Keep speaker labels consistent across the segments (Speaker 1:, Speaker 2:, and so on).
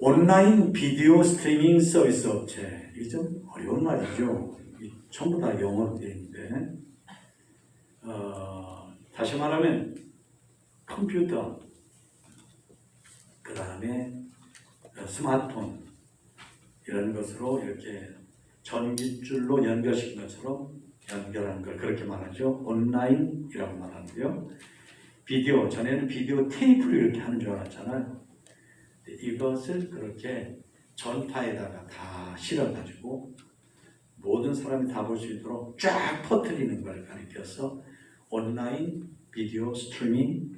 Speaker 1: 온라인 비디오 스트리밍 서비스 업체. 이게 좀 어려운 말이죠. 전부 다 영어로 되어 있는데, 다시 말하면 컴퓨터, 그 다음에 스마트폰 이런 것으로 이렇게 전기줄로 연결시킨 것처럼 연결하는 걸 그렇게 말하죠. 온라인이라고 말하는데요. 비디오, 전에는 비디오 테이프를 이렇게 하는 줄 알았잖아요. 이것을 그렇게 전파에다가 다 실어가지고 모든 사람이 다 볼 수 있도록 쫙 퍼뜨리는 걸 가리켜서 온라인 비디오 스트리밍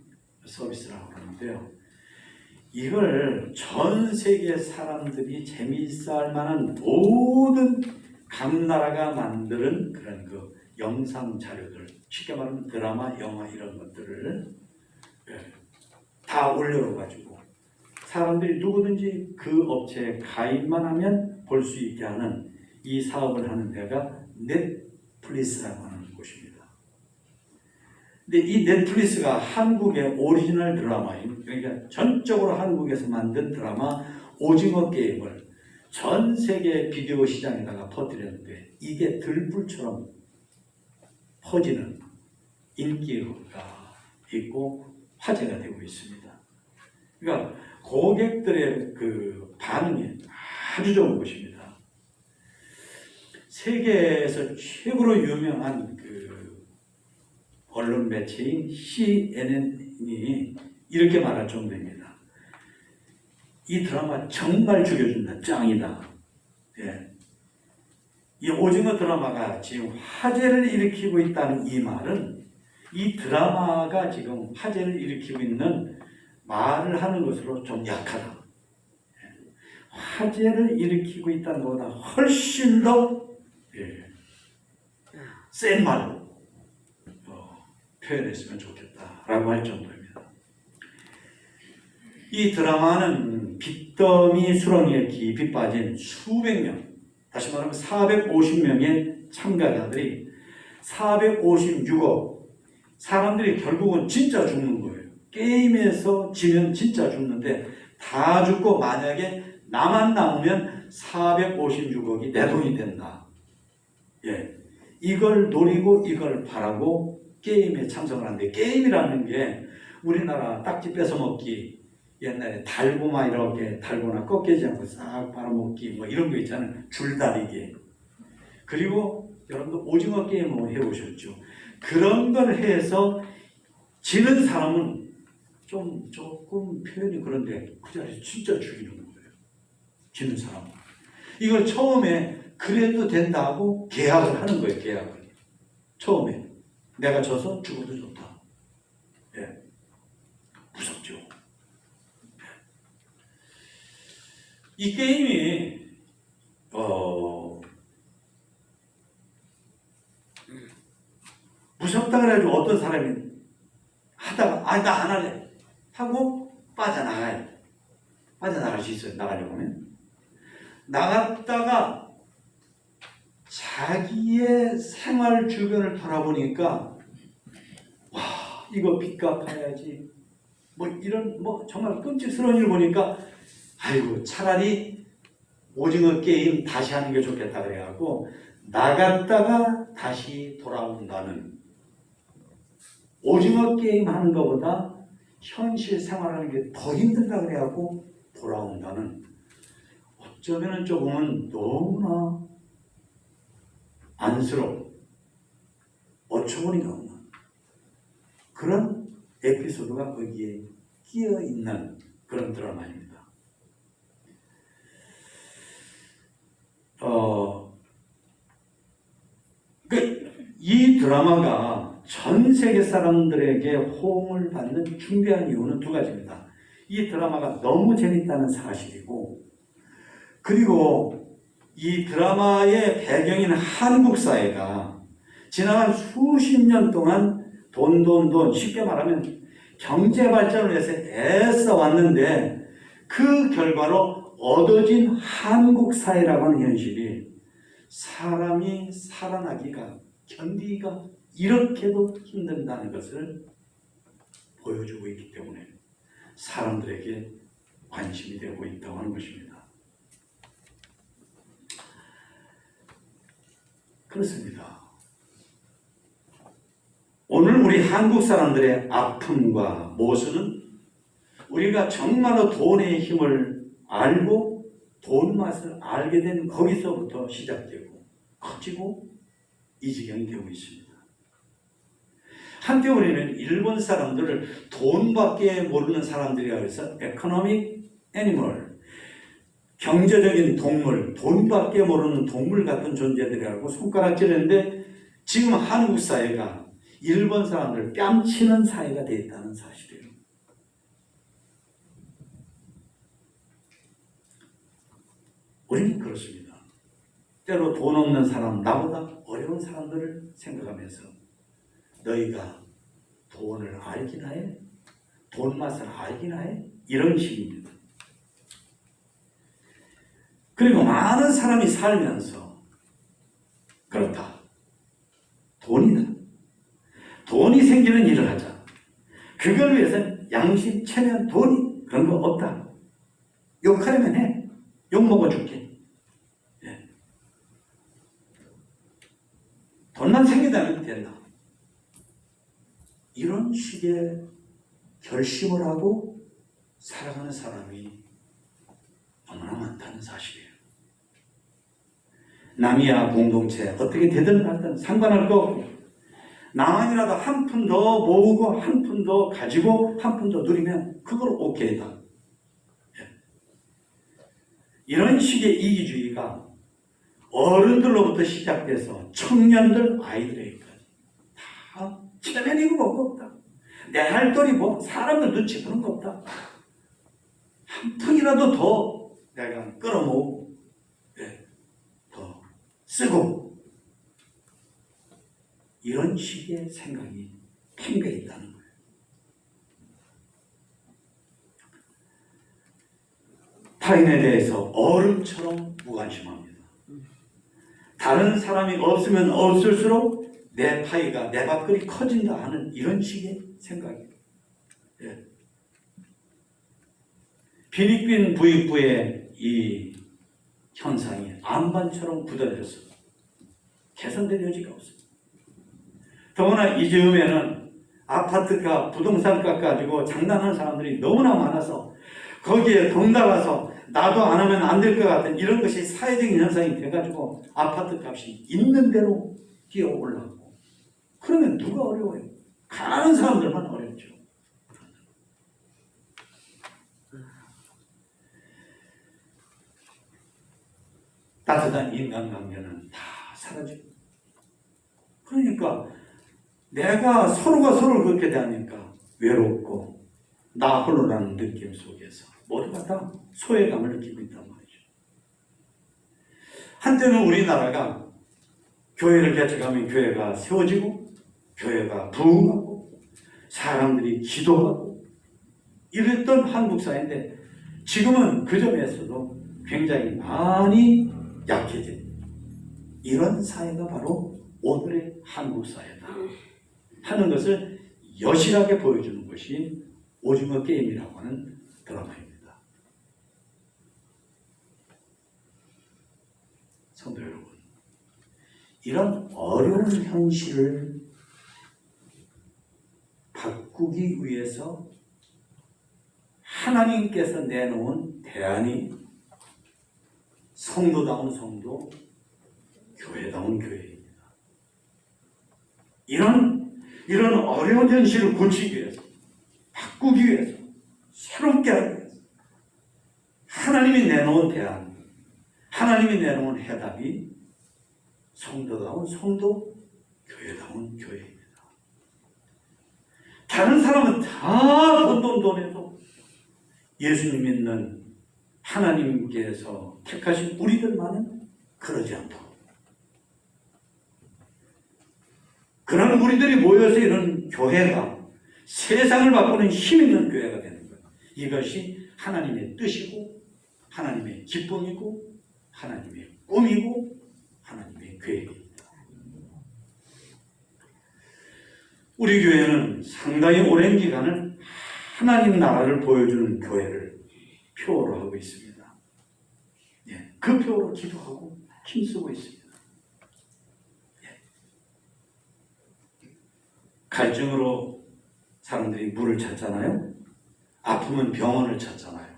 Speaker 1: 서비스라고 하는데요. 이걸 전 세계 사람들이 재미있어 할 만한 모든 각 나라가 만드는 그런 그 영상 자료들, 쉽게 말하면 드라마, 영화 이런 것들을 다 올려가지고 사람들이 누구든지 그 업체에 가입만 하면 볼 수 있게 하는 이 사업을 하는 데가 넷플릭스라고 하는 곳입니다. 근데 이 넷플릭스가 한국의 오리지널 드라마인, 그러니까 전적으로 한국에서 만든 드라마 오징어 게임을 전 세계 비디오 시장에다가 퍼뜨렸는데 이게 들불처럼 퍼지는 인기가 있고 화제가 되고 있습니다. 그러니까 고객들의 그 반응이 아주 좋은 것입니다. 세계에서 최고로 유명한 그 언론 매체인 CNN이 이렇게 말할 정도입니다. 이 드라마 정말 죽여준다. 짱이다. 예. 이 오징어 드라마가 지금 화제를 일으키고 있다는 이 말은 이 드라마가 지금 화제를 일으키고 있는 말을 하는 것으로 좀 약하다. 화제를 일으키고 있다는 것보다 훨씬 더 센 말로 표현했으면 좋겠다라고 할 정도입니다. 이 드라마는 빚더미 수렁에 깊이 빠진 수백 명, 다시 말하면 450명의 참가자들이 456억 사람들이 결국은 진짜 죽는 거예요. 게임에서 지면 진짜 죽는데 다 죽고 만약에 나만 남으면 456억이 내 돈이 된다. 예, 이걸 노리고 이걸 바라고 게임에 참석을 하는데 게임이라는 게 우리나라 딱지 뺏어먹기 옛날에 달고마 이렇게 달고나 꺾이지 않고 싹 빨아먹기 뭐 이런 거 있잖아요. 줄다리기. 그리고 여러분들 오징어 게임을 해보셨죠. 그런 걸 해서 지는 사람은 조금 표현이 그런데 그 자리에서 진짜 죽이는 거예요. 지는 사람은. 이걸 처음에 그래도 된다고 계약을 하는 거예요. 계약을. 처음에. 내가 져서 죽어도 좋다. 예. 무섭죠. 이 게임이 무섭다 그래가지고 어떤 사람이 하다가 나 안 할래 하고 빠져나갈 수 있어요. 나가려고 하면. 나갔다가 자기의 생활 주변을 돌아보니까 와 이거 빚 갚아야지 뭐 이런 뭐 정말 끔찍스러운 일 보니까 아이고 차라리 오징어 게임 다시 하는 게 좋겠다 그래갖고 나갔다가 다시 돌아온다는, 오징어 게임 하는 것보다 현실 생활하는 게 더 힘들다 그래갖고 돌아온다는, 어쩌면 조금은 너무나 안쓰러운 어처구니가 없는 그런 에피소드가 거기에 끼어있는 그런 드라마입니다. 이 드라마가 전 세계 사람들에게 호응을 받는 중요한 이유는 두 가지입니다. 이 드라마가 너무 재밌다는 사실이고, 그리고 이 드라마의 배경인 한국 사회가 지난 수십 년 동안 돈 쉽게 말하면 경제 발전을 위해서 애써 왔는데 그 결과로 얻어진 한국 사회라고 하는 현실이 사람이 살아나기가 견디기가 이렇게도 힘든다는 것을 보여주고 있기 때문에 사람들에게 관심이 되고 있다고 하는 것입니다. 그렇습니다. 오늘 우리 한국 사람들의 아픔과 모순은 우리가 정말로 돈의 힘을 알고 돈 맛을 알게 된 거기서부터 시작되고 커지고 이 지경이 되고 있습니다. 한때 우리는 일본 사람들을 돈밖에 모르는 사람들이라고 해서 economic animal, 경제적인 동물, 돈밖에 모르는 동물 같은 존재들이라고 손가락질했는데 지금 한국 사회가 일본 사람들 뺨치는 사회가 되어 있다는 사실이에요. 우리는 그렇습니다. 때로 돈 없는 사람, 나보다 어려운 사람들을 생각하면서 너희가 돈을 알기나 해? 돈 맛을 알기나 해? 이런 식입니다. 그리고 많은 사람이 살면서 그렇다. 돈이다. 돈이 생기는 일을 하자. 그걸 위해서는 양심, 체면, 돈이 그런 거 없다. 욕하려면 해. 욕 먹어줄게. 예. 돈만 생기다면 된다. 이런 식의 결심을 하고 살아가는 사람이 너무나 많다는 사실이에요. 남이야 공동체 어떻게 되든 말든 상관할 거 없고 나만이라도 한 푼 더 모으고 한 푼 더 가지고 한 푼 더 누리면 그걸 오케이다. 이런 식의 이기주의가 어른들로부터 시작돼서 청년들, 아이들에게까지 다 체면이고 뭐고 없다. 내 할 돈이 뭐 사람들 눈치 보는 거 없다. 한 푼이라도 더 내가 끌어모으고 더 쓰고 이런 식의 생각이 팽배해 있다는 거예요. 타인에 대해서 얼음처럼 무관심합니다. 다른 사람이 없으면 없을수록 내 파이가 내 밥그릇이 커진다 하는 이런 식의 생각이에요. 예. 필리핀 부익부의 이 현상이 안반처럼 굳어져서 개선될 여지가 없습니다. 더구나 이 즈음에는 아파트값, 부동산값 가지고 장난하는 사람들이 너무나 많아서 거기에 덩달아서 나도 안 하면 안 될 것 같은 이런 것이 사회적인 현상이 돼가지고 아파트값이 있는 대로 뛰어 올라가고 그러면 누가 어려워요? 가난한 사람들만 어렵죠. 따뜻한 인간관계는 다 사라지고 그러니까 내가 서로가 서로를 그렇게 대하니까 외롭고 나 홀로라는 느낌 속에서 모두가 다 소외감을 느끼고 있단 말이죠. 한때는 우리나라가 교회를 개척하면 교회가 세워지고 교회가 부흥하고 사람들이 기도하고 이랬던 한국 사회인데 지금은 그 점에서도 굉장히 많이 약해진 이런 사회가 바로 오늘의 한국 사회다 하는 것을 여실하게 보여주는 것이 오징어 게임이라고 하는 드라마입니다. 성도 여러분, 이런 어려운 현실을 바꾸기 위해서 하나님께서 내놓은 대안이 성도다운 성도, 교회다운 교회입니다. 이런 어려운 현실을 고치기 위해서, 바꾸기 위해서, 새롭게 하기 위해서 하나님이 내놓은 대안, 하나님이 내놓은 해답이 성도다운 성도, 교회다운 교회입니다. 다른 사람은 다 돈 해도 예수님 믿는 하나님께서 택하신 우리들만은 그러지 않도록 그런 우리들이 모여서 이런 교회가 세상을 바꾸는 힘 있는 교회가 되는 거예요. 이것이 하나님의 뜻이고 하나님의 기쁨이고 하나님의 꿈이고 하나님의 계획입니다. 우리 교회는 상당히 오랜 기간을 하나님 나라를 보여주는 교회를 표로 하고 있습니다. 예, 그 표로 기도하고 힘쓰고 있습니다. 예. 갈증으로 사람들이 물을 찾잖아요. 아프면 병원을 찾잖아요.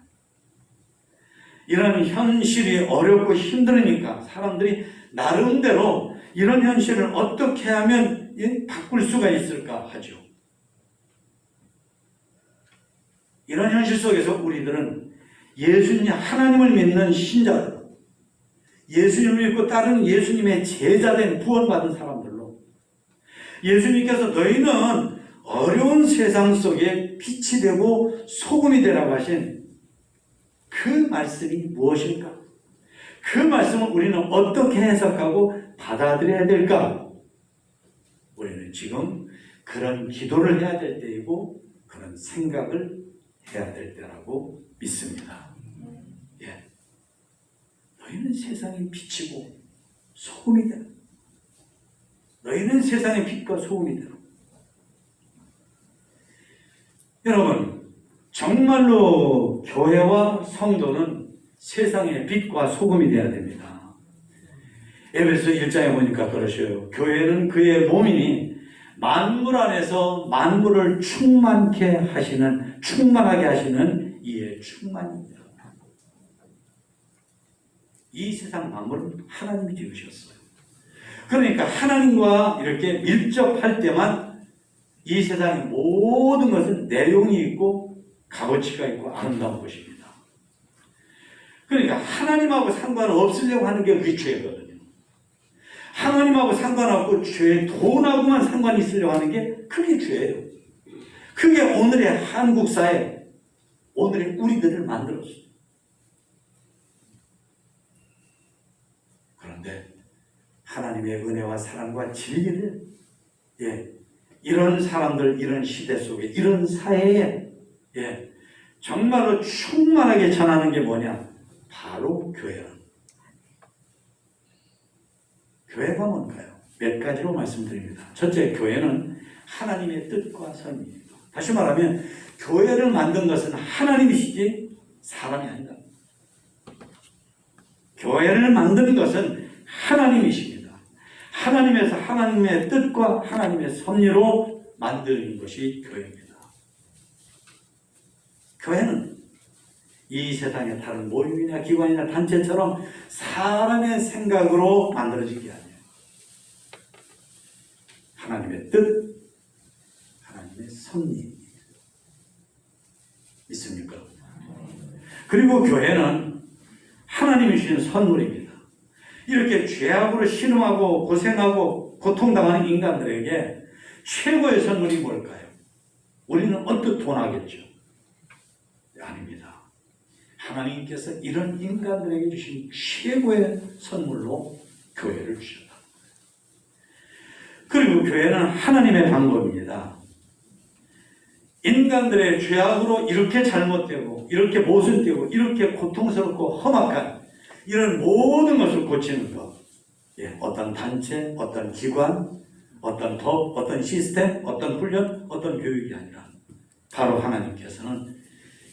Speaker 1: 이런 현실이 어렵고 힘들으니까 사람들이 나름대로 이런 현실을 어떻게 하면 바꿀 수가 있을까 하죠. 이런 현실 속에서 우리들은 예수님, 하나님을 믿는 신자들, 예수님을 믿고 따르는 예수님의 제자된 구원받은 사람들로 예수님께서 너희는 어려운 세상 속에 빛이 되고 소금이 되라고 하신 그 말씀이 무엇일까? 그 말씀을 우리는 어떻게 해석하고 받아들여야 될까? 우리는 지금 그런 기도를 해야 될 때이고 그런 생각을 해야 될 때라고 믿습니다. 예. 너희는 세상의 빛이고 소금이 되라. 너희는 세상의 빛과 소금이 되라. 여러분, 정말로 교회와 성도는 세상의 빛과 소금이 되어야 됩니다. 에베소 1장에 보니까 그러셔요. 교회는 그의 몸이니 만물 안에서 만물을 충만하게 하시는 이의 충만입니다. 이 세상 만물은 하나님이 지으셨어요. 그러니까 하나님과 이렇게 밀접할 때만 이 세상의 모든 것은 내용이 있고 값어치가 있고 아름다운 것입니다. 그러니까 하나님하고 상관없으려고 하는 게 우리 죄거든요. 하나님하고 상관없고 돈하고만 상관이 있으려고 하는 게 그게 죄예요. 그게 오늘의 한국 사회, 오늘의 우리들을 만들었어요. 그런데 하나님의 은혜와 사랑과 진리를 이런 사람들, 이런 시대 속에, 이런 사회에 정말로 충만하게 전하는 게 뭐냐? 바로 교회라. 교회가 뭔가요? 몇 가지로 말씀드립니다. 첫째, 교회는 하나님의 뜻과 선입니다. 다시 말하면 교회를 만든 것은 하나님이시지 사람이 아니다. 교회를 만드는 것은 하나님이십니다. 하나님에서 하나님의 뜻과 하나님의 섭리로 만드는 것이 교회입니다. 교회는 이 세상의 다른 모임이나 기관이나 단체처럼 사람의 생각으로 만들어진 게 아니에요. 하나님의 뜻, 하나님의 섭리. 있습니까? 그리고 교회는 하나님이 주신 선물입니다. 이렇게 죄악으로 신음하고 고생하고 고통당하는 인간들에게 최고의 선물이 뭘까요? 우리는 언뜻 돈하겠죠. 아닙니다. 하나님께서 이런 인간들에게 주신 최고의 선물로 교회를 주셨다. 그리고 교회는 하나님의 방법입니다. 인간들의 죄악으로 이렇게 잘못되고 이렇게 모순되고 이렇게 고통스럽고 험악한 이런 모든 것을 고치는 것, 어떤 단체, 어떤 기관, 어떤 법, 어떤 시스템, 어떤 훈련, 어떤 교육이 아니라 바로 하나님께서는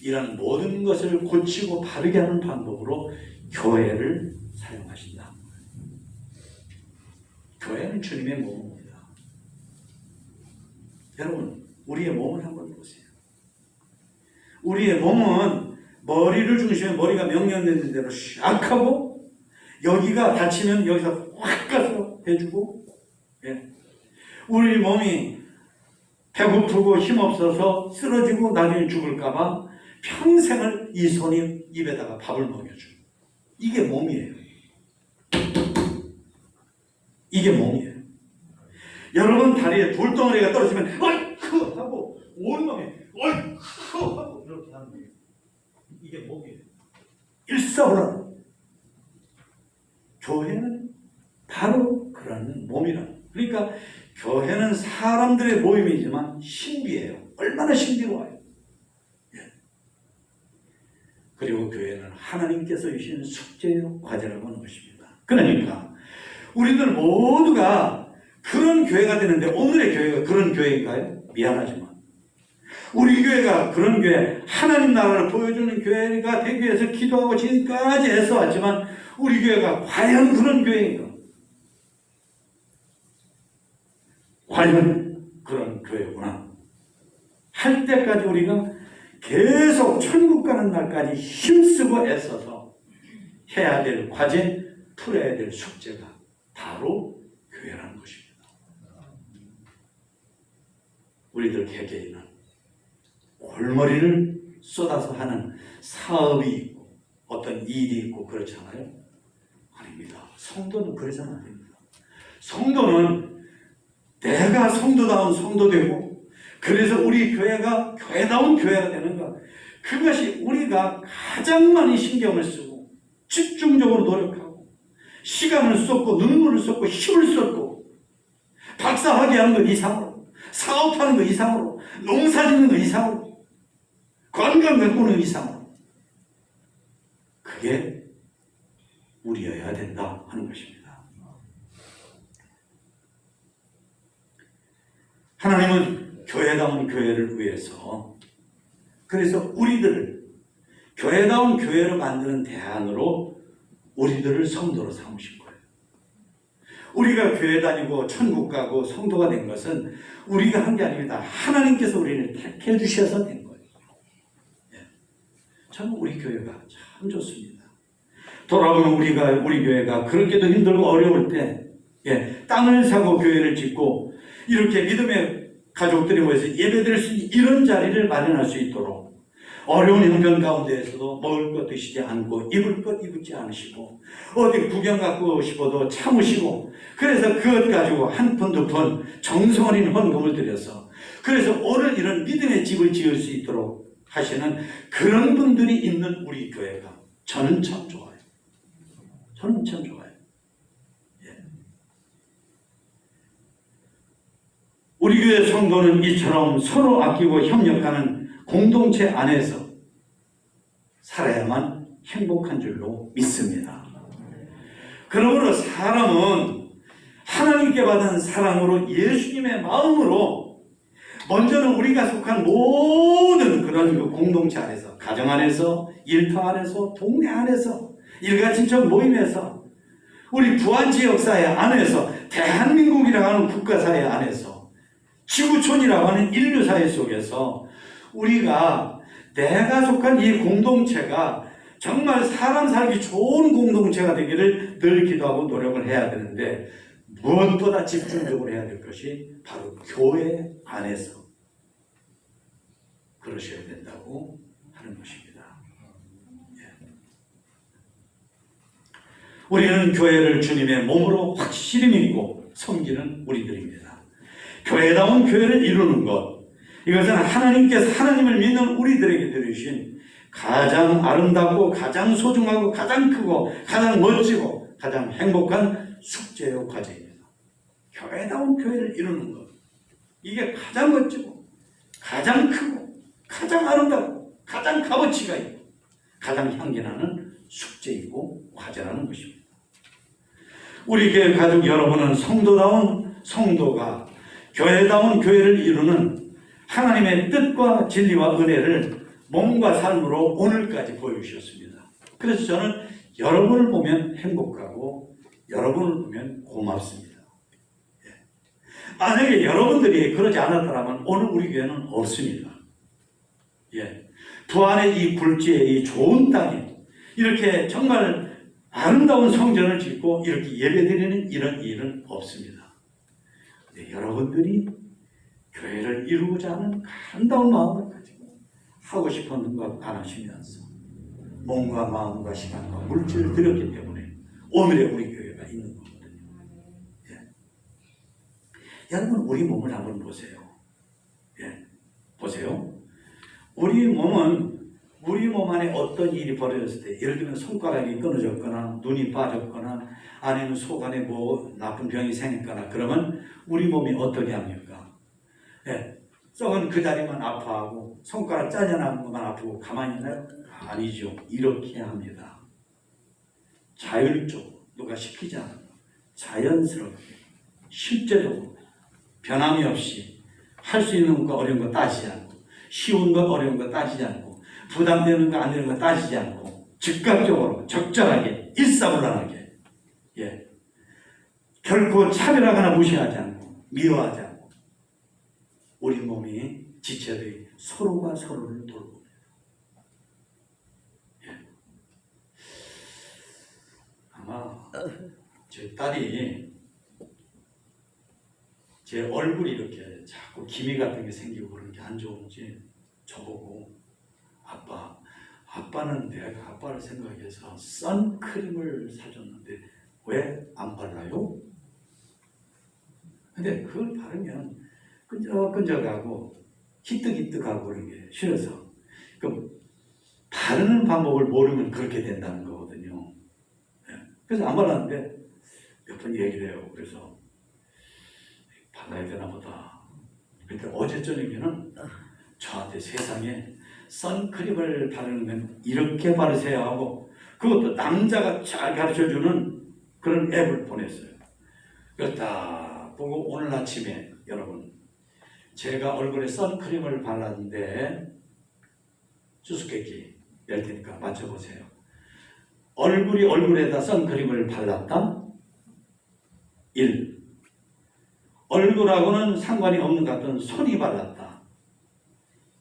Speaker 1: 이런 모든 것을 고치고 바르게 하는 방법으로 교회를 사용하신다. 교회는 주님의 몸입니다. 여러분, 우리의 몸을 한번 보세요. 우리의 몸은 머리를 중심에 머리가 명령되는 대로 샥 하고 여기가 다치면 여기서 확 가서 해주고 우리 몸이 배고프고 힘없어서 쓰러지고 나중에 죽을까봐 평생을 이 손이 입에다가 밥을 먹여줘. 이게 몸이에요. 이게 몸이에요. 여러분 다리에 돌덩어리가 떨어지면 어이쿠 하고 온몸에 어이쿠 하고 이렇게 하는 거예요. 이게 몸이에요. 일사불란. 교회는 바로 그런 몸이라. 그러니까 교회는 사람들의 모임이지만 신비해요. 얼마나 신비로워요. 그리고 교회는 하나님께서 주신 숙제요 과제라고 하는 것입니다. 그러니까 우리들 모두가 그런 교회가 되는데 오늘의 교회가 그런 교회인가요? 미안하지만 우리 교회가 그런 교회, 하나님 나라를 보여주는 교회가 되기 위해서 기도하고 지금까지 애써왔지만 우리 교회가 과연 그런 교회인가? 과연 그런 교회구나 할 때까지 우리가 계속 천국 가는 날까지 힘쓰고 애써서 해야 될 과제, 풀어야 될 숙제가 바로 교회라는 것입니다. 우리들 개개인은 골머리를 쏟아서 하는 사업이 있고 어떤 일이 있고 그렇잖아요. 아닙니다. 성도는 그러지 않습니다. 성도는 내가 성도다운 성도되고 그래서 우리 교회가 교회다운 교회가 되는 것, 그것이 우리가 가장 많이 신경을 쓰고 집중적으로 노력하고 시간을 쏟고 눈물을 쏟고 힘을 쏟고 박사학위 하는 것 이상으로, 사업하는 것 이상으로, 농사 짓는 것 이상으로, 건강 가꾸는 것 이상으로, 그게 우리여야 된다 하는 것입니다. 하나님은 교회다운 교회를 위해서, 그래서 우리들을 교회다운 교회로 만드는 대안으로 우리들을 성도로 삼으신 거예요. 우리가 교회 다니고 천국 가고 성도가 된 것은 우리가 한 게 아닙니다. 하나님께서 우리를 택해 주셔서 된 거예요. 저는 우리 교회가 참 좋습니다. 돌아보면 우리 교회가 그렇게도 힘들고 어려울 때 땅을 사고 교회를 짓고 이렇게 믿음의 가족들이 모여서 예배드릴 수 있는 이런 자리를 마련할 수 있도록 어려운 형편 가운데에서도 먹을 것 드시지 않고 입을 것 입지 않으시고 어디 구경 가고 싶어도 참으시고, 그래서 그것 가지고 한 푼 두 푼 정성 어린 헌금을 드려서 그래서 오늘 이런 믿음의 집을 지을 수 있도록 하시는 그런 분들이 있는 우리 교회가 저는 참 좋아요. 저는 참 좋아요. 우리 교회 성도는 이처럼 서로 아끼고 협력하는 공동체 안에서 살아야만 행복한 줄로 믿습니다. 그러므로 사람은 하나님께 받은 사랑으로 예수님의 마음으로 먼저는 우리가 속한 모든 그런 그 공동체 안에서, 가정 안에서, 일터 안에서, 동네 안에서, 일가친척 모임에서, 우리 부안지역사회 안에서, 대한민국이라고 하는 국가사회 안에서, 지구촌이라고 하는 인류사회 속에서 우리가 내가 속한 이 공동체가 정말 사람 살기 좋은 공동체가 되기를 늘 기도하고 노력을 해야 되는데, 무엇보다 집중적으로 해야 될 것이 바로 교회 안에서 그러셔야 된다고 하는 것입니다. 우리는 교회를 주님의 몸으로 확실히 믿고 섬기는 우리들입니다. 교회다운 교회를 이루는 것, 이것은 하나님께서 하나님을 믿는 우리들에게 들으신 가장 아름답고 가장 소중하고 가장 크고 가장 멋지고 가장 행복한 숙제요 과제입니다. 교회다운 교회를 이루는 것, 이게 가장 멋지고 가장 크고 가장 아름답고 가장 값어치가 있고 가장 향기나는 숙제이고 과제라는 것입니다. 우리 교회 가족 여러분은 성도다운 성도가 교회다운 교회를 이루는 하나님의 뜻과 진리와 은혜를 몸과 삶으로 오늘까지 보여주셨습니다. 그래서 저는 여러분을 보면 행복하고 여러분을 보면 고맙습니다. 만약에 여러분들이 그러지 않았더라면 오늘 우리 교회는 없습니다. 부안의 이 굴지의 이 좋은 땅에 이렇게 정말 아름다운 성전을 짓고 이렇게 예배드리는 이런 일은 없습니다. 근데 여러분들이 교회를 이루고자 하는 아름다운 마음을 가지고 하고 싶은 것 안 하시면서 몸과 마음과 시간과 물질을 드렸기 때문에 오늘의 우리 교회가 있는 거거든요. 여러분, 우리 몸을 한번 보세요. 보세요. 우리 몸 안에 어떤 일이 벌어졌을 때, 예를 들면 손가락이 끊어졌거나 눈이 빠졌거나 아니면 속 안에 뭐 나쁜 병이 생겼거나 그러면 우리 몸이 어떻게 합니까? 썩은 그 자리만 아파하고 손가락 잘려나간 것만 아프고 가만히 있나요? 아니죠. 이렇게 합니다. 자율적으로, 누가 시키지 않고 자연스럽게 실제적으로 변함이 없이 할 수 있는 것과 어려운 거 따지지 않고 쉬운 것 어려운 것 따지지 않고 부담되는 거 안 되는 거 따지지 않고 즉각적으로 적절하게 일사불란하게 예. 결코 차별하거나 무시하지 않고 미워하지 않고 우리 몸이 지체들이 서로가 서로를 돌봅니다. 예. 아마 제 딸이 제 얼굴이 이렇게 자꾸 기미 같은 게 생기고 그런 게 안 좋은지 저보고 아빠는 내가 아빠를 생각해서 선크림을 사줬는데 왜 안 발라요? 근데 그걸 바르면 끈적끈적하고 희뜩희뜩하고 그런 게 싫어서 그 바르는 방법을 모르면 그렇게 된다는 거거든요. 그래서 안 발랐는데 몇 번 얘기를 해요. 그래서 발라야 되나 보다. 근데 어제 저녁에는 저한테 세상에 선크림을 바르는 건 이렇게 바르세요 하고 그것도 남자가 잘 가르쳐주는 그런 앱을 보냈어요. 그렇다 보고 오늘 아침에 여러분 제가 얼굴에 선크림을 발랐는데 수수께끼 낼 테니까 맞춰보세요. 얼굴이 얼굴에다 선크림을 발랐다? 1. 얼굴하고는 상관이 없는 것 같은 손이 발랐다.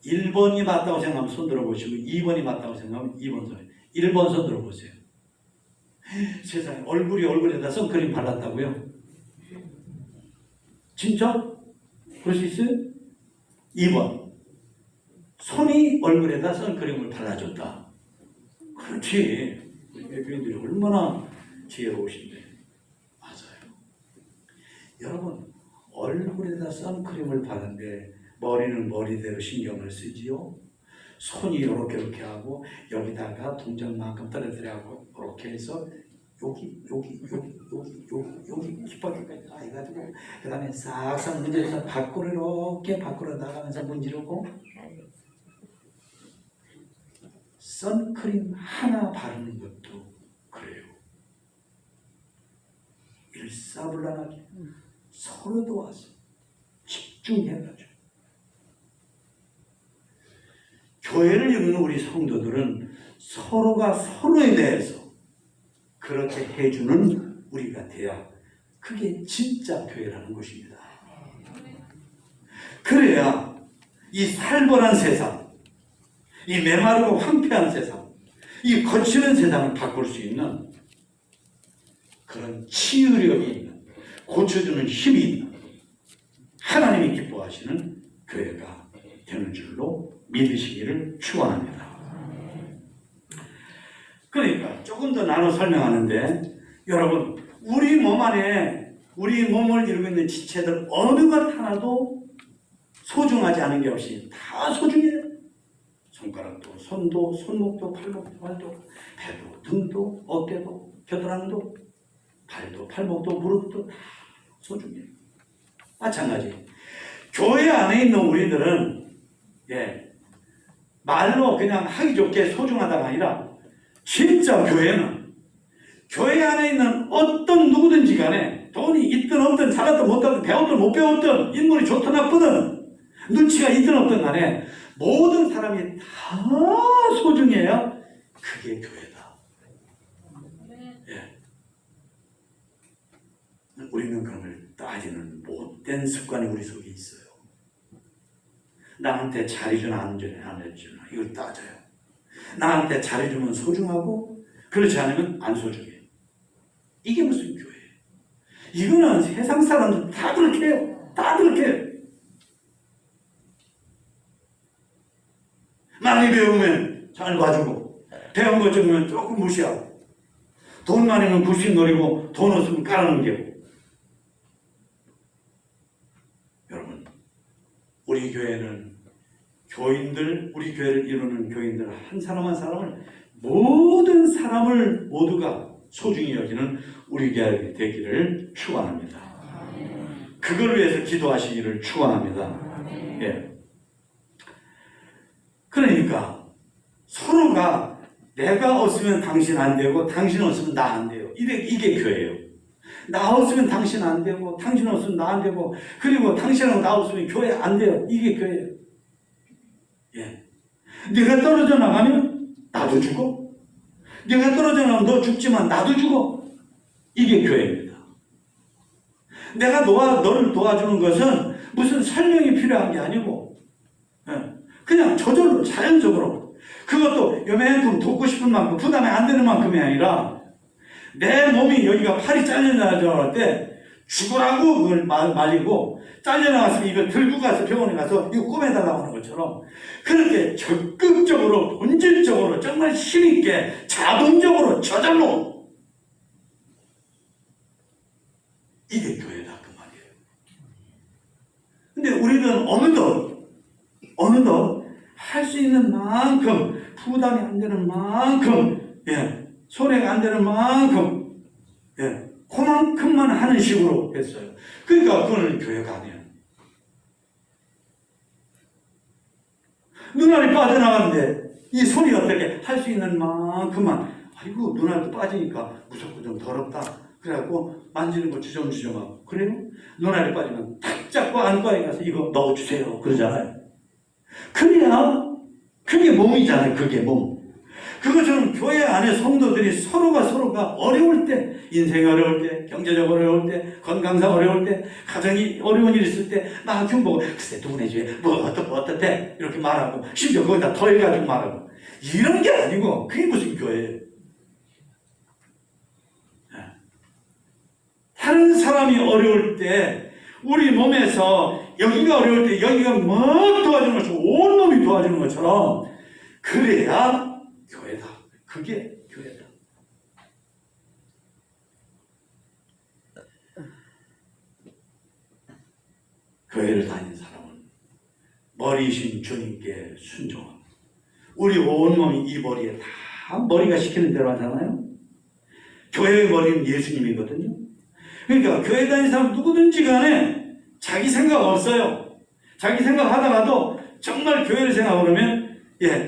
Speaker 1: 1번이 맞다고 생각하면 손 들어보시고 2번이 맞다고 생각하면 2번 손. 1번 손 들어보세요. 세상에 얼굴이 얼굴에다 선크림 발랐다고요? 진짜? 그럴 수 있어요? 2번 손이 얼굴에다 선크림을 발라줬다. 그렇지. 애교인들이 얼마나 지혜로우신데. 맞아요. 여러분 얼굴에다 선크림을 바르는데 머리는 머리대로 신경을 쓰지요. 손이 이렇게 하고 여기다가 동전만큼 떨어뜨려고 이렇게 해서 여기 깃발까지 다 해가지고 그 다음에 싹싹 문지르서 밖으로 이렇게 밖으로 나가면서 문지르고 선크림 하나 바르는 것도 그래요. 일사불란하게 서로 도와서 집중해가지고 교회를 이루는 우리 성도들은 서로가 서로에 대해서 그렇게 해주는 우리가 돼야 그게 진짜 교회라는 것입니다. 그래야 이 살벌한 세상, 이 메마르고 황폐한 세상, 이 거치는 세상을 바꿀 수 있는 그런 치유력이 있는, 고쳐주는 힘이 있는 하나님이 기뻐하시는 교회가 되는 줄로 믿으시기를 축원합니다. 그러니까 조금 더 나눠 설명하는데 여러분 우리 몸 안에 우리 몸을 이루고 있는 지체들 어느 것 하나도 소중하지 않은 게 없이 다 소중해요. 손가락도 손도 손목도 팔목도 발도 배도 등도 어깨도 겨드랑이도 발도 팔목도 무릎도 다 소중해요. 마찬가지 교회 안에 있는 우리들은 말로 그냥 하기 좋게 소중하다가 아니라 진짜 교회는 교회 안에 있는 어떤 누구든지 간에 돈이 있든 없든 잘했든 못하든 배웠든 못 배웠든 인물이 좋든 나쁘든 눈치가 있든 없든 간에 모든 사람이 다 소중해야 그게 교회다. 우리는 그런 걸 따지는 못된 습관이 우리 속에 있어요. 나한테 잘해주나 안 해주나 이걸 따져요. 나한테 잘해주면 소중하고 그렇지 않으면 안 소중해. 이게 무슨 교회예요? 이거는 세상 사람들 다 그렇게 해요. 다 그렇게 해요. 많이 배우면 잘 봐주고 배운 거 적으면 조금 무시하고 돈 많으면 굽신거리고 돈 없으면 깔아넘기고. 여러분 우리 교회는 교인들, 우리 교회를 이루는 교인들 한 사람 한 사람을 모든 사람을 모두가 소중히 여기는 우리 교회 되기를 축원합니다. 그걸 위해서 기도하시기를 축원합니다. 그러니까 서로가 내가 없으면 당신 안 되고 당신 없으면 나 안 돼요. 이게 교회예요. 나 없으면 당신 안 되고 당신 없으면 나 안 되고 그리고 당신하고 나 없으면 교회 안 돼요. 이게 교회예요. 예. 네가 떨어져 나가면 나도 죽어. 네가 떨어져 나가면 너 죽지만 나도 죽어. 이게 교회입니다. 내가 너를 도와주는 것은 무슨 설명이 필요한 게 아니고 그냥 저절로 자연적으로, 그것도 요만큼 돕고 싶은 만큼 부담이 안 되는 만큼이 아니라 내 몸이 여기가 팔이 잘려나갈 때 죽으라고 그걸 말리고 잘려나갔으면 이걸 들고 가서 병원에 가서 이거 꼬매달라고 하는 것처럼 그렇게 적극적으로 본질적으로 정말 힘있게 자동적으로 저절로, 이게 교회다 그 말이에요. 근데 우리는 어느덧 할 수 있는 만큼, 부담이 안 되는 만큼, 손해가 안 되는 만큼, 그만큼만 하는 식으로 했어요. 그러니까 그거는 교회가 아니에요. 눈알이 빠져나가는데 이 손이 어떻게 할 수 있는 만큼만, 아이고 눈알도 빠지니까 무섭고 좀 더럽다 그래갖고 만지는 거 주섬주섬하고, 그래요? 눈알이 빠지면 탁 잡고 안과에 가서 이거 넣어주세요 그러잖아요. 그래야 그게 몸이잖아요. 그게 몸. 그것처럼 교회 안에 성도들이 서로가 어려울 때, 인생이 어려울 때, 경제적으로 어려울 때, 건강상 어려울 때, 가정이 어려운 일이 있을 때 막 흉보고 글쎄 누구네 집에 뭐 어떻대 이렇게 말하고, 심지어 거기다 더해가지고 말하고, 이런 게 아니고 그게 무슨 교회예요. 다른 사람이 어려울 때 우리 몸에서 여기가 어려울 때 여기가 막 도와주는 것처럼 온몸이 도와주는 것처럼, 그래야 교회다. 그게 교회다. 교회를 다니는 사람은 머리이신 주님께 순종하고, 우리 온몸이 이 머리에 다 머리가 시키는 대로 하잖아요. 교회의 머리는 예수님이거든요. 그러니까 교회 다니는 사람 누구든지 간에 자기 생각 없어요. 자기 생각 하다가도 정말 교회를 생각하면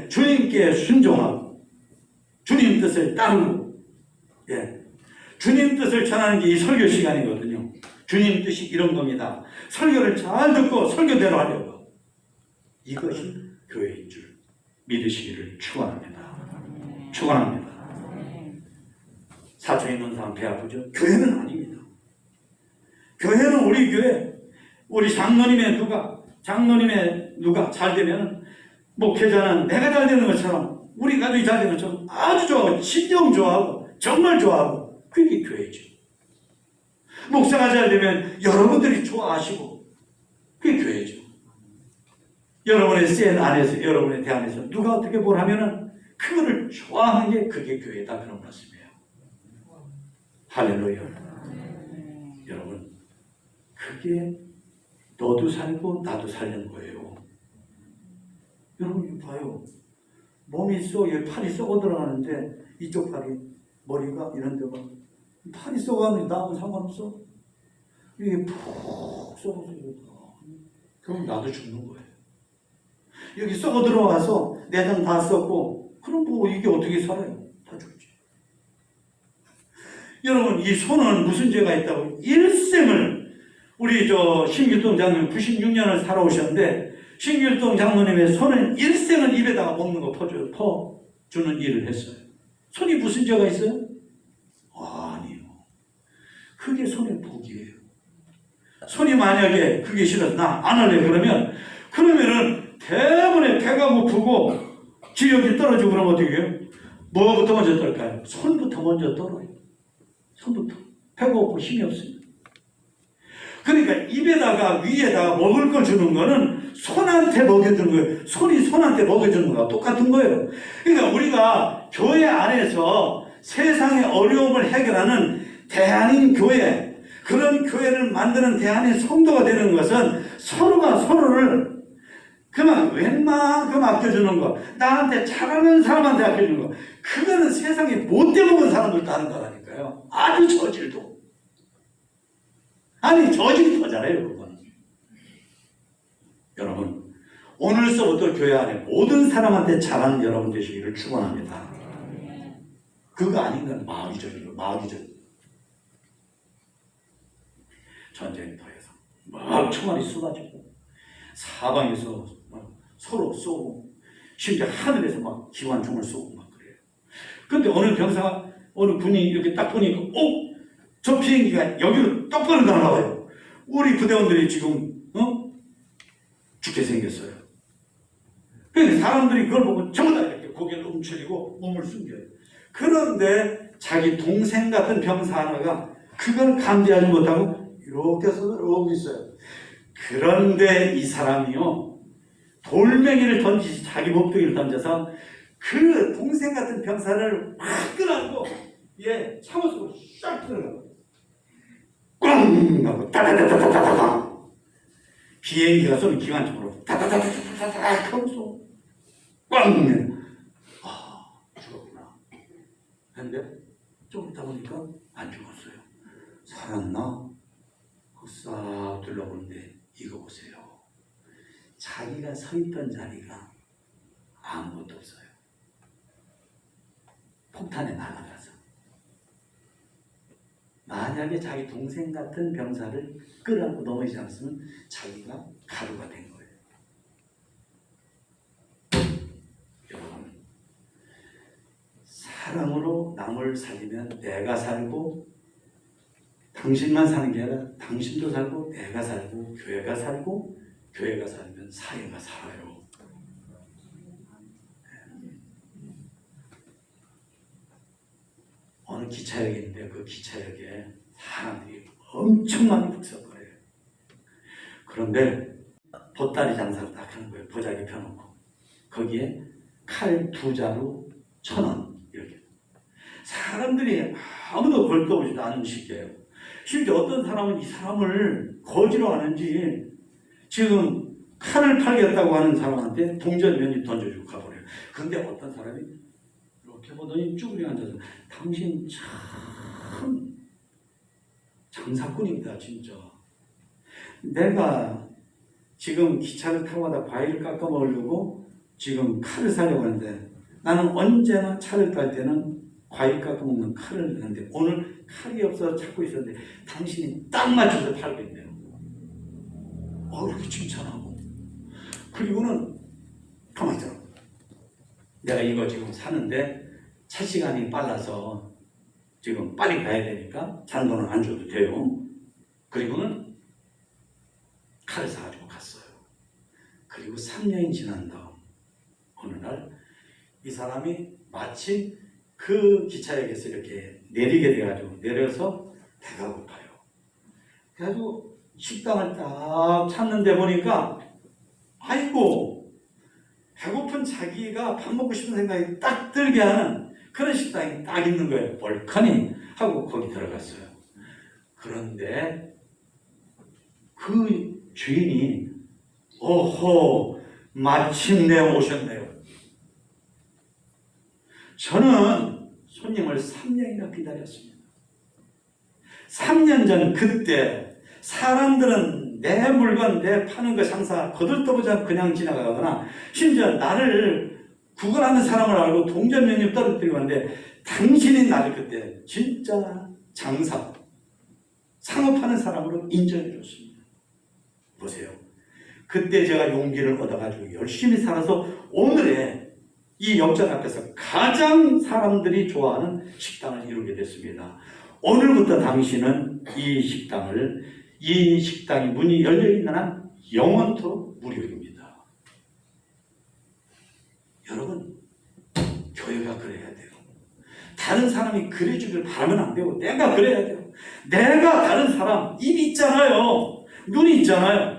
Speaker 1: 주님께 순종하고 주님 뜻을 따르고, 주님 뜻을 전하는 게 이 설교 시간이거든요. 주님 뜻이 이런 겁니다. 설교를 잘 듣고 설교대로 하려고. 이것이 교회인 줄 믿으시기를 축원합니다. 축원합니다. 사촌 있는 사람 배 아프죠? 교회는 아닙니다. 교회는 우리 교회, 우리 장로님의 누가 잘 되면 목회자는 내가 잘 되는 것처럼, 우리 가족이 잘 되는 것처럼 아주 좋아하고, 진정 좋아하고, 정말 좋아하고, 그게 교회죠. 목사가 잘 되면 여러분들이 좋아하시고, 그게 교회죠. 여러분의 센 안에서, 여러분의 대 안에서 누가 어떻게 뭘 하면은 그거를 좋아하는 게 그게 교회다, 그런 말씀이에요. 할렐루야. 여러분, 그게 너도 살고 나도 살는 거예요. 여러분 봐요. 몸이 팔이 썩어 들어가는데, 이쪽 팔이, 머리가 이런 데가 팔이 썩어가는데 나하고 상관없어? 이게 푹 썩어서 그럼 나도 죽는 거예요. 여기 썩어 들어와서 내장 다 썩고, 그럼 뭐 이게 어떻게 살아요? 다 죽지. 여러분, 이 손은 무슨 죄가 있다고? 일생을, 우리 신길동 장로님 96년을 살아오셨는데, 신길동 장로님의 손은 일생을 입에다가 먹는 거 퍼주는 일을 했어요. 손이 무슨 죄가 있어요? 아니요. 그게 손의 복이에요. 손이 만약에 그게 싫어서 나 안 할래 그러면은 대부분에 배가 고프고 지력이 떨어지고 그러면 어떻게 해요? 뭐부터 먼저 떨까요? 손부터 먼저 떨어요. 손부터. 배가 고프고 힘이 없습니다. 그러니까 입에다가 위에다가 먹을 걸 주는 거는 손한테 먹여주는 거예요. 손이 손한테 먹여주는 거랑 똑같은 거예요. 그러니까 우리가 교회 안에서 세상의 어려움을 해결하는 대안인 교회, 그런 교회를 만드는 대안의 성도가 되는 것은 서로가 서로를 웬만큼 아껴주는 거, 나한테 잘하는 사람한테 아껴주는 거, 그거는 세상에 못돼 먹은 사람들도 하는 거라니까요. 아주 저질도. 아니, 저질이 더 잘해요, 그거는. 여러분, 오늘서부터 교회 안에 모든 사람한테 잘하는 여러분 되시기를 축원합니다. 그거 아닌 건 마귀적이고, 전쟁터에서 막 총알이 쏟아지고, 사방에서 서로 쏘고, 심지어 하늘에서 막 기관총을 쏘고 막 그래요. 근데 어느 분이 이렇게 딱 보니까 저 비행기가 여기로 똑바로 날아와요. 우리 부대원들이 지금 죽게 생겼어요. 그러니까 사람들이 그걸 보고 전부 다 이렇게 고개를 움츠리고 몸을 숨겨요. 그런데 자기 동생 같은 병사 하나가 그걸 감지하지 못하고 이렇게 해서 오고 있어요. 그런데 이 사람이요, 돌멩이를 던지시 자기 목도기를 던져서 그 동생 같은 병사를 확 끌어안고 창호 속으로 싹 들어가고 꽝 하고 따다다다다다다 비행기가 쏘는 기관총으로 다다다다다다다 하고서 꽝! 죽었구나. 근데 좀 있다 보니까 안 죽었어요. 살았나? 싹 둘러보는데 이거 보세요. 자기가 서 있던 자리가 아무것도 없어요. 폭탄에 날아가서. 만약에 자기 동생 같은 병사를 끌어안고 넘어지지 않았으면 자기가 가루가 된 거예요. 여러분, 사랑으로 남을 살리면 내가 살고, 당신만 사는 게 아니라 당신도 살고, 내가 살고, 교회가 살고, 교회가 살면 사회가 살아요. 어느 기차역인데 그 기차역에 사람들이 엄청 많이 북적거려요. 그런데 보따리 장사를 딱 하는 거예요. 보자기 펴놓고 거기에 칼 2자루 1,000원 이렇게. 사람들이 아무도 걸떠보지도 않은 시기예요. 심지어 어떤 사람은 이 사람을 거지로 하는지 지금 칼을 팔겠다고 하는 사람한테 동전 면이 던져주고 가버려요. 그런데 어떤 사람이 이렇게 보더니 쭈그리 앉아서 당신 참 장사꾼입니다. 진짜. 내가 지금 기차를 타고 가다 과일을 깎아 먹으려고 지금 칼을 사려고 하는데 나는 언제나 차를 탈 때는 과일 깎아 먹는 칼을 드는데 오늘 칼이 없어서 찾고 있었는데 당신이 딱 맞춰서 팔고 있네요. 이렇게 칭찬하고. 그리고는 가만히 있어. 내가 이거 지금 사는데 차 시간이 빨라서 지금 빨리 가야 되니까 잔돈은 안 줘도 돼요. 그리고는 칼을 사가지고 갔어요. 그리고 3년이 지난 다음 어느 날 이 사람이 마침 그 기차역에서 이렇게 내리게 돼가지고 내려서 배가 고파요. 그래가지고 식당을 딱 찾는데 보니까 아이고 배고픈 자기가 밥 먹고 싶은 생각이 딱 들게 하는 그런 식당이 딱 있는 거예요. 벌커니 하고 거기 들어갔어요. 그런데 그 주인이 오호 마침내 오셨네요. 저는 손님을 3년이나 기다렸습니다. 3년 전 그때 사람들은 내 물건 내 파는 거 장사 거들떠보지 않고 그냥 지나가거나 심지어 나를 구걸하는 사람을 알고 동전 메뉴 떨어뜨리고 하는데 당신이 나를 그때 진짜 장사 상업하는 사람으로 인정해 줬습니다. 보세요. 그때 제가 용기를 얻어가지고 열심히 살아서 오늘의 이 역전 앞에서 가장 사람들이 좋아하는 식당을 이루게 됐습니다. 오늘부터 당신은 이 식당이 문이 열려있는 한 영원토록 무료입니다. 여러분, 교회가 그래야 돼요. 다른 사람이 그래주길 바라면 안 되고 내가 그래야 돼요. 내가 다른 사람, 입 있잖아요. 눈이 있잖아요.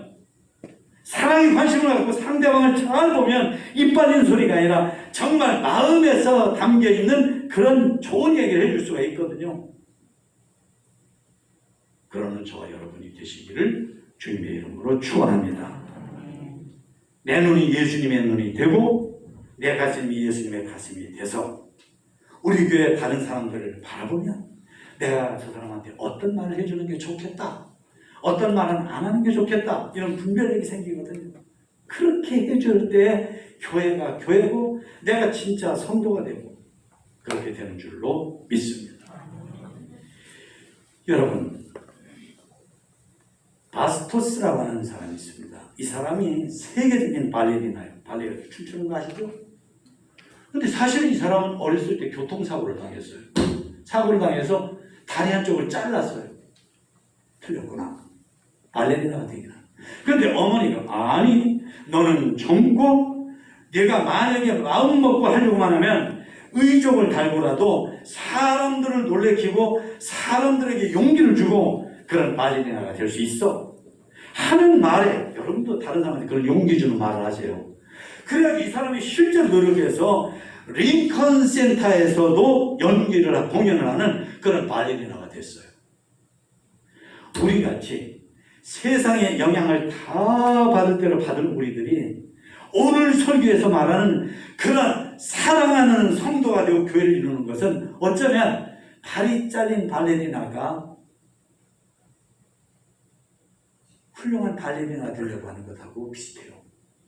Speaker 1: 사랑이 관심을 갖고 상대방을 잘 보면 입 빨리는 소리가 아니라 정말 마음에서 담겨있는 그런 좋은 얘기를 해줄 수가 있거든요. 그러는 저와 여러분이 되시기를 주님의 이름으로 축원합니다. 내 눈이 예수님의 눈이 되고 내 가슴이 예수님의 가슴이 돼서 우리 교회 다른 사람들을 바라보면 내가 저 사람한테 어떤 말을 해주는 게 좋겠다, 어떤 말은 안 하는 게 좋겠다, 이런 분별력이 생기거든요. 그렇게 해줄 때 교회가 교회고 내가 진짜 성도가 되고 그렇게 되는 줄로 믿습니다. 여러분, 바스토스라고 하는 사람이 있습니다. 이 사람이 세계적인 발레리나예요. 발레리나 춤추는 거 아시죠? 근데 사실은 이 사람은 어렸을 때 교통사고를 당했어요. 사고를 당해서 다리 한쪽을 잘랐어요. 틀렸구나. 발레리나가 되기는. 그런데 어머니가 아니 너는 정고 내가 만약에 마음 먹고 하려고만 하면 의족을 달고라도 사람들을 놀래키고 사람들에게 용기를 주고 그런 발레리나가 될 수 있어. 하는 말에 여러분도 다른 사람한테 그런 용기 주는 말을 하세요. 그래야 이 사람이 실제로 노력해서 링컨 센터에서도 연기를 하고 공연을 하는 그런 발레리나가 됐어요. 우리같이 세상의 영향을 다 받을 대로 받은 우리들이 오늘 설교에서 말하는 그런 사랑하는 성도가 되고 교회를 이루는 것은 어쩌면 다리 잘린 발레리나가 훌륭한 발레리나가 되려고 하는 것하고 비슷해요.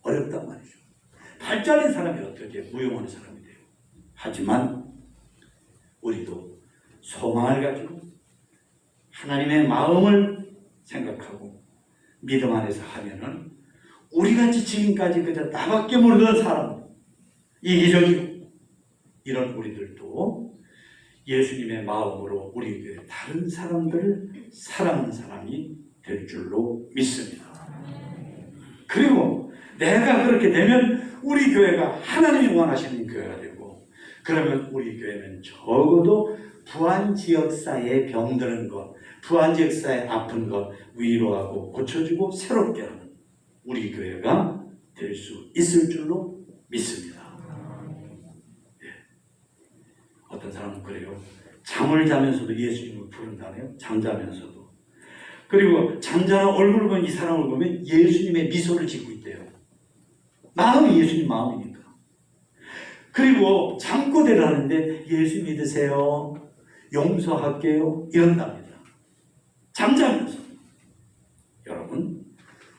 Speaker 1: 어렵단 말이죠. 발 잘린 사람이 어떻게 무용하는 사람이 돼요. 하지만 우리도 소망을 가지고 하나님의 마음을 생각하고 믿음 안에서 하면은 우리같이 지금까지 그저 나밖에 모르던 사람, 이기적이고 이런 우리들도 예수님의 마음으로 우리 교회 다른 사람들을 사랑하는 사람이 될 줄로 믿습니다. 그리고 내가 그렇게 되면 우리 교회가 하나님이 원하시는 교회가 되고, 그러면 우리 교회는 적어도 부안지역사에 병드는 것, 부안지역사에 아픈 것 위로하고 고쳐주고 새롭게 하는 우리 교회가 될 수 있을 줄로 믿습니다. 예. 어떤 사람은 그래요. 잠을 자면서도 예수님을 부른다네요. 잠자면서도. 그리고 잠자는 얼굴을 보면 이 사람을 보면 예수님의 미소를 짓고 있대요. 마음이 예수님 마음이니까. 그리고 잠꼬대를 하는데 예수 믿으세요. 용서할게요. 이런답니다. 잠자면서. 여러분,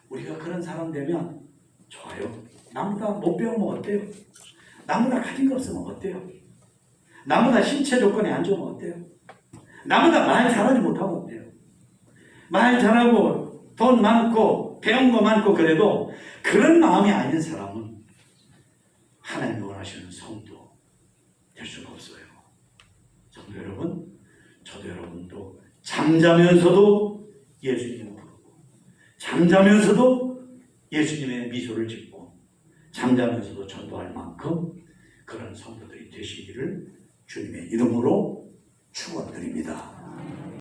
Speaker 1: 우리가 그런 사람 되면 좋아요. 나보다 못 배우면 어때요? 나보다 가진 거 없으면 어때요? 나보다 신체 조건이 안 좋으면 어때요? 나보다 말 잘하지 못하면 어때요? 말 잘하고 돈 많고 배운 거 많고 그래도 그런 마음이 아닌 사람은 하나님이 원하시는 성도 될 수가 없어요. 성도 여러분, 저도 여러분도 잠자면서도 예수님을 부르고 잠자면서도 예수님의 미소를 짓고 잠자면서도 전도할 만큼 그런 성도들이 되시기를 주님의 이름으로 축원드립니다.